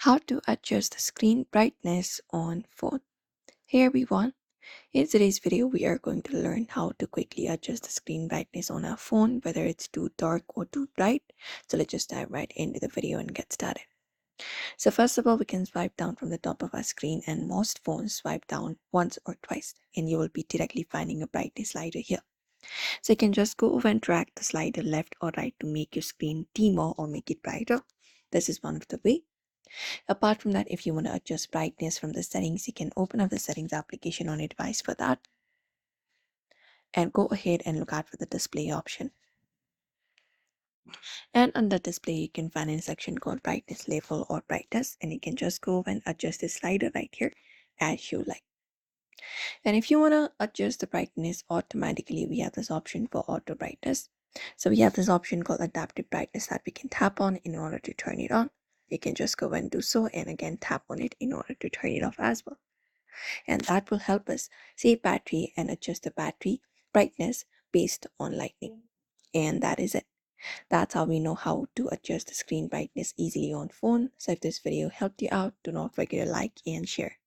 How to adjust the screen brightness on phone. Hey everyone, in today's video we are going to learn how to quickly adjust the screen brightness on our phone, whether it's too dark or too bright. So let's just dive right into the video and get started. So first of all, we can swipe down from the top of our screen, and most phones swipe down once or twice and you will be directly finding a brightness slider here. So you can just go over and drag the slider left or right to make your screen dimmer or make it brighter. This is one of the way. Apart from that, if you want to adjust brightness from the settings, you can open up the settings application on your device for that and go ahead and look out for the display option. And under display, you can find a section called brightness level or brightness, and you can just go and adjust the slider right here as you like. And if you want to adjust the brightness automatically, we have this option for auto brightness. So we have this option called adaptive brightness that we can tap on in order to turn it on. You can just go and do so and again tap on it in order to turn it off as well. And that will help us save battery and adjust the battery brightness based on lighting. And that is it. That's how we know how to adjust the screen brightness easily on phone. So if this video helped you out, do not forget to like and share.